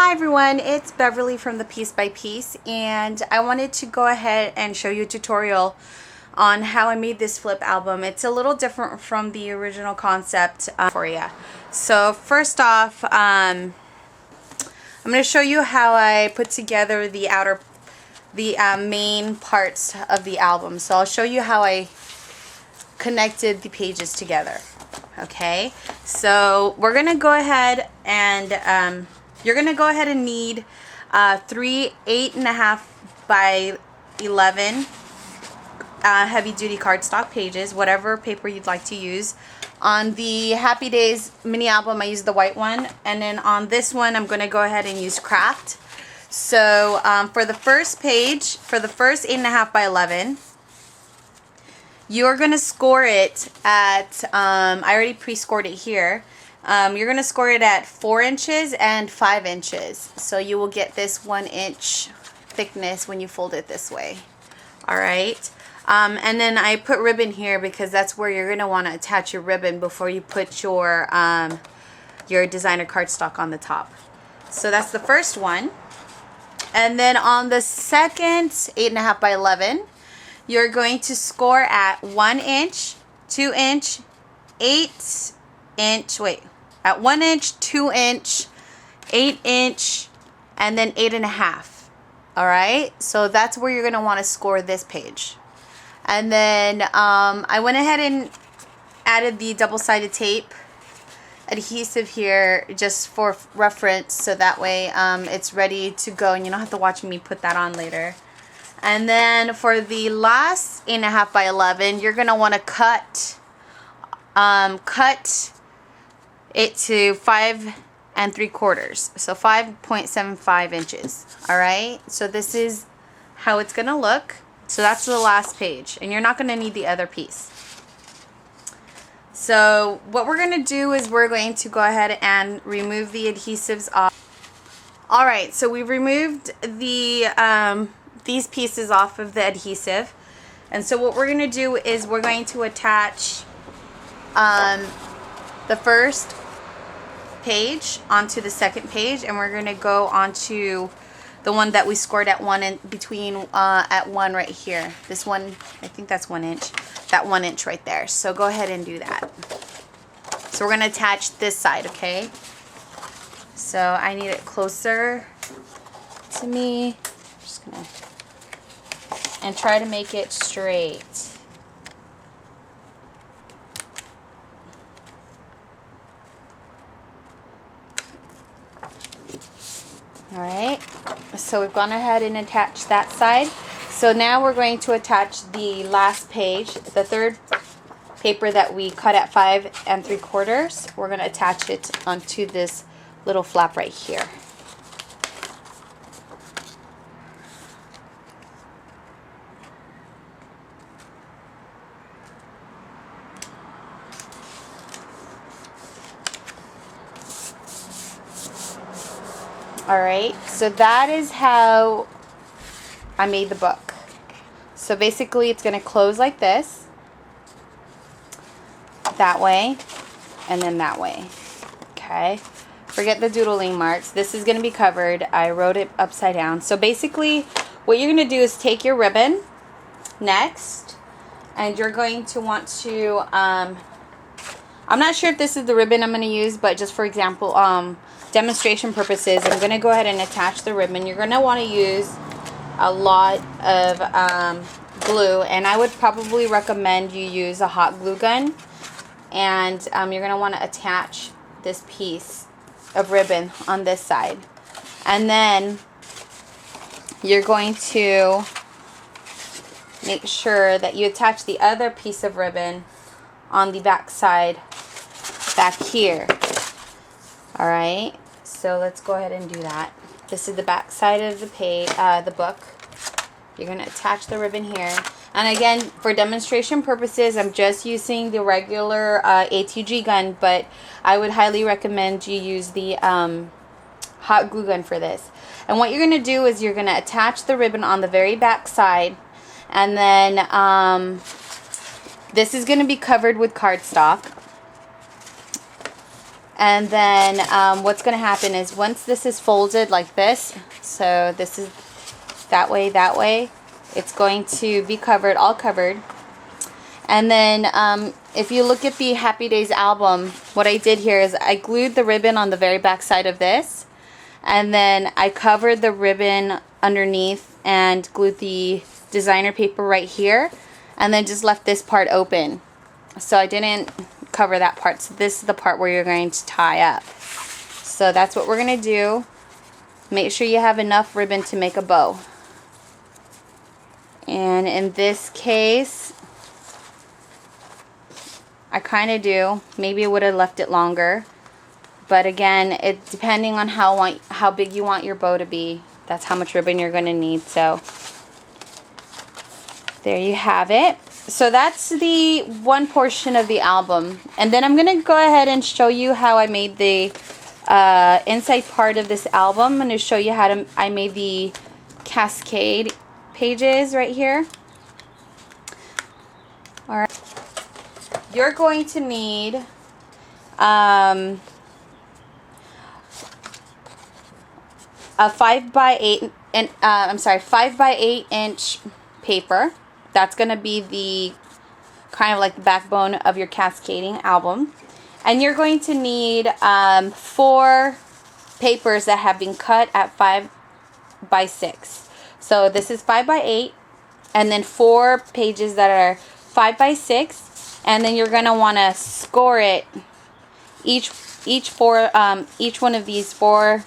Hi everyone, it's Beverly from the Piece by Piece, and I wanted to go ahead and show you a tutorial on how I made this flip album. It's a little different from the original concept for you. So first off, I'm going to show you how I put together the main parts of the album. So I'll show you how I connected the pages together. Okay, so we're going to go ahead and you're going to go ahead and need 3 8.5 by 11 heavy duty cardstock pages, whatever paper you'd like to use. On the Happy Days mini album I used the white one, and then on this one I'm going to go ahead and use craft. So for the first page, for the first 8.5 by 11, you're going to score it at, I already pre-scored it here. You're going to score it at 4 inches and 5 inches. So you will get this 1 inch thickness when you fold it this way. Alright. And then I put ribbon here because that's where you're going to want to attach your ribbon before you put your designer cardstock on the top. So that's the first one. And then on the second 8.5 by 11, you're going to score at 1 inch, 2 inch, 8 inch, at 1 inch, 2 inch, 8 inch, and then 8.5. Alright, so that's where you're going to want to score this page. And then I went ahead and added the double-sided tape adhesive here just for reference, so that way it's ready to go and you don't have to watch me put that on later. And then for the last 8.5 by 11, you're going to want to cut it to 5 3/4, so 5.75 inches. Alright, so this is how it's going to look. So that's the last page, and you're not going to need the other piece. So what we're going to do is we're going to go ahead and remove the adhesives off. Alright, so we've removed the these pieces off of the adhesive, and so what we're going to do is we're going to attach the first page onto the second page, and we're going to go onto the one that we scored at 1 in between at 1 right here. This one, I think that's 1 inch, that 1 inch right there. So go ahead and do that. So we're going to attach this side, okay? So I need it closer to me. I'm just going to, and try to make it straight. Alright, so we've gone ahead and attached that side. So now we're going to attach the last page, the third paper that we cut at 5 3/4. We're going to attach it onto this little flap right here. Alright, so that is how I made the book. So basically it's going to close like this, that way, and then that way. Okay, forget the doodling marks. This is going to be covered. I wrote it upside down. So basically what you're going to do is take your ribbon next, and you're going to want to, I'm not sure if this is the ribbon I'm going to use, but just for example, demonstration purposes, I'm going to go ahead and attach the ribbon. You're going to want to use a lot of glue, and I would probably recommend you use a hot glue gun. And you're going to want to attach this piece of ribbon on this side. And then you're going to make sure that you attach the other piece of ribbon on the back side back here. Alright, so let's go ahead and do that. This is the back side of the page, the book. You're going to attach the ribbon here. And again, for demonstration purposes, I'm just using the regular ATG gun, but I would highly recommend you use the hot glue gun for this. And what you're going to do is you're going to attach the ribbon on the very back side, and then this is going to be covered with cardstock. And then what's going to happen is once this is folded like this, so this is that way, it's going to be covered, all covered. And then if you look at the Happy Days album, what I did here is I glued the ribbon on the very back side of this, and then I covered the ribbon underneath and glued the designer paper right here, and then just left this part open. So I didn't cover that part. So this is the part where you're going to tie up. So that's what we're going to do. Make sure you have enough ribbon to make a bow. And in this case, I kind of do. Maybe I would have left it longer. But again, it depending on how big you want your bow to be, that's how much ribbon you're going to need. So there you have it. So that's the one portion of the album. And then I'm going to go ahead and show you how I made the inside part of this album. I'm going to show you how I made the cascade pages right here. All right. You're going to need a 5 by 8 inch paper. That's going to be the kind of like the backbone of your cascading album. And you're going to need 4 papers that have been cut at 5 by 6. So this is 5 by 8, and then 4 pages that are 5 by 6. And then you're going to want to score it, each one of these 4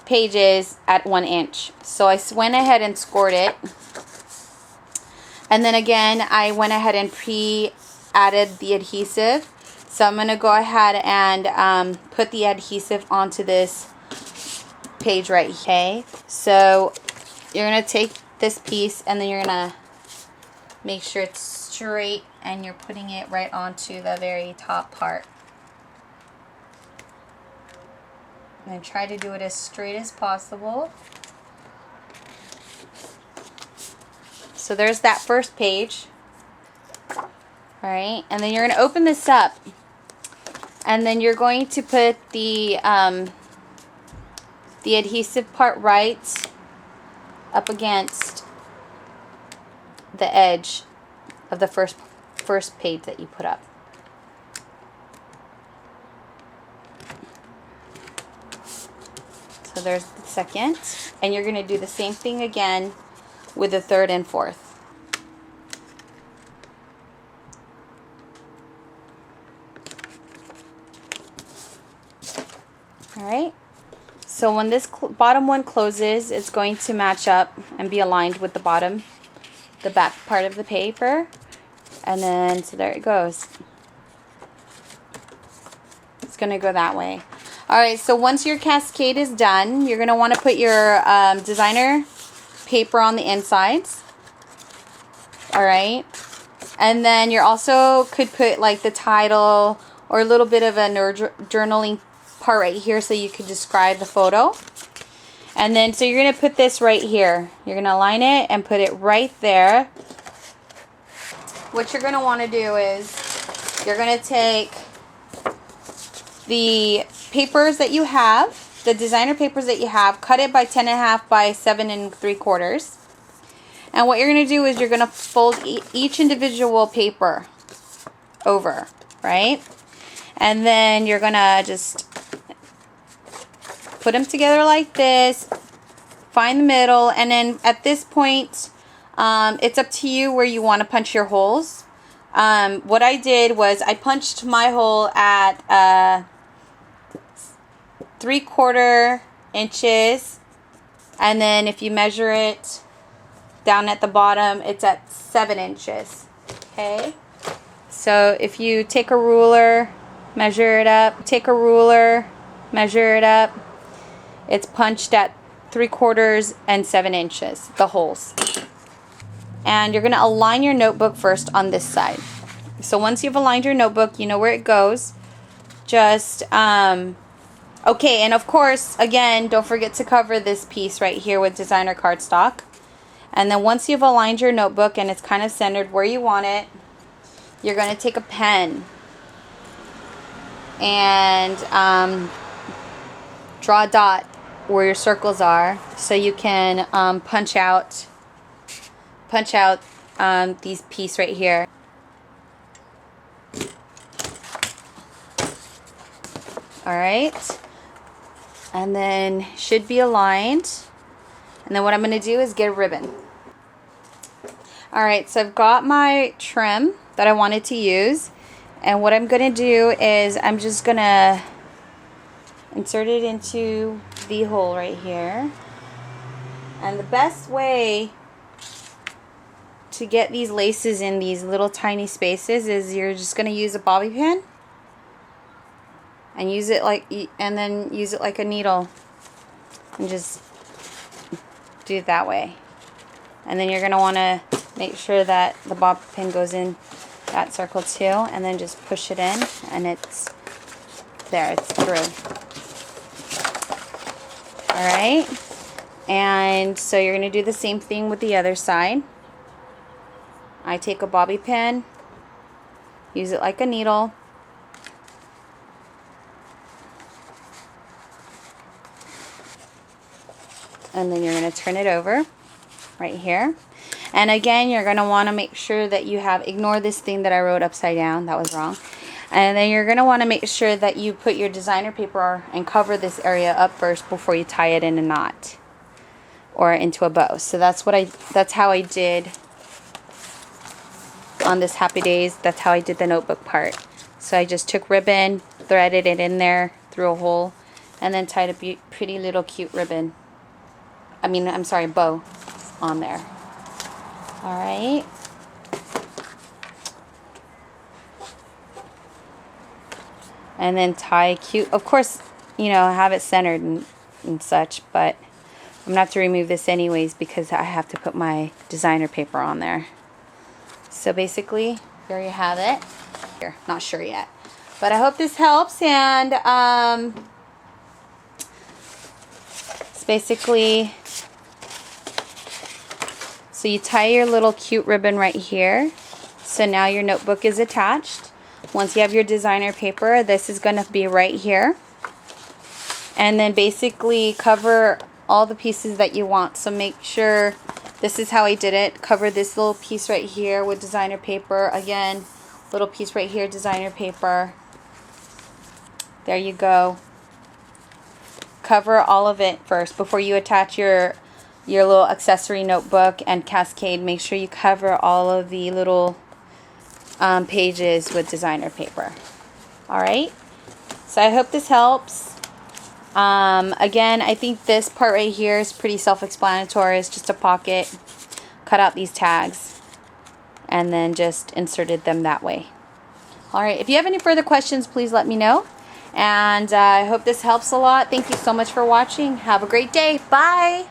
pages at 1 inch. So I went ahead and scored it. And then again, I went ahead and pre-added the adhesive. So I'm going to go ahead and put the adhesive onto this page right here. Okay. So you're going to take this piece and then you're going to make sure it's straight and you're putting it right onto the very top part. And try to do it as straight as possible. So there's that first page. Alright, and then you're going to open this up. And then you're going to put the adhesive part right up against the edge of the first page that you put up. So there's the second, and you're going to do the same thing again with the third and fourth. Alright, so when this bottom one closes, it's going to match up and be aligned with the back part of the paper. And then, so there it goes. It's going to go that way. Alright, so once your cascade is done, you're going to want to put your designer paper on the insides. Alright. And then you also could put like the title or a little bit of a journaling part right here so you could describe the photo. And then, so you're going to put this right here. You're going to align it and put it right there. What you're going to want to do is you're going to take the papers that you have, the designer papers that you have, cut it by 10.5 by 7 3/4. And what you're going to do is you're going to fold each individual paper over, right? And then you're going to just put them together like this, find the middle, and then at this point, it's up to you where you want to punch your holes. What I did was I punched my hole at 3/4 inches, and then if you measure it down at the bottom, it's at 7 inches. Okay, so if you take a ruler, measure it up, take a ruler, measure it up, it's punched at 3/4 and 7 inches, the holes. And you're going to align your notebook first on this side. So once you've aligned your notebook, you know where it goes. Just, okay, and of course, again, don't forget to cover this piece right here with designer cardstock. And then once you've aligned your notebook and it's kind of centered where you want it, you're going to take a pen. and draw a dot where your circles are, so you can punch out these pieces right here. Alright, and then should be aligned. And then what I'm going to do is get a ribbon. Alright, so I've got my trim that I wanted to use, and what I'm going to do is I'm just going to insert it into the hole right here. And the best way to get these laces in these little tiny spaces is you're just going to use a bobby pin and use it like, and then use it like a needle and just do it that way. And then you're going to want to make sure that the bobby pin goes in that circle too, and then just push it in, and it's there, it's through. Alright, and so you're going to do the same thing with the other side. I take a bobby pin, use it like a needle, and then you're going to turn it over right here. And again, you're going to want to make sure that you have, ignore this thing that I wrote upside down, that was wrong. And then you're going to want to make sure that you put your designer paper and cover this area up first before you tie it in a knot or into a bow. So that's how I did on this Happy Days. That's how I did the notebook part. So I just took ribbon, threaded it in there through a hole, and then tied a pretty little cute ribbon. Bow on there. Alright. And then tie cute, of course, you know, have it centered and such, but I'm going to have to remove this anyways because I have to put my designer paper on there. So basically, there you have it. Here, not sure yet. But I hope this helps, and it's basically, so you tie your little cute ribbon right here. So now your notebook is attached. Once you have your designer paper, this is going to be right here. And then basically cover all the pieces that you want. So make sure, this is how I did it. Cover this little piece right here with designer paper. Again, little piece right here, designer paper. There you go. Cover all of it first before you attach your little accessory notebook and cascade. Make sure you cover all of the little pages with designer paper. Alright, so I hope this helps. Again, I think this part right here is pretty self-explanatory. It's just a pocket. Cut out these tags and then just inserted them that way. Alright, if you have any further questions, please let me know. And I hope this helps a lot. Thank you so much for watching. Have a great day. Bye!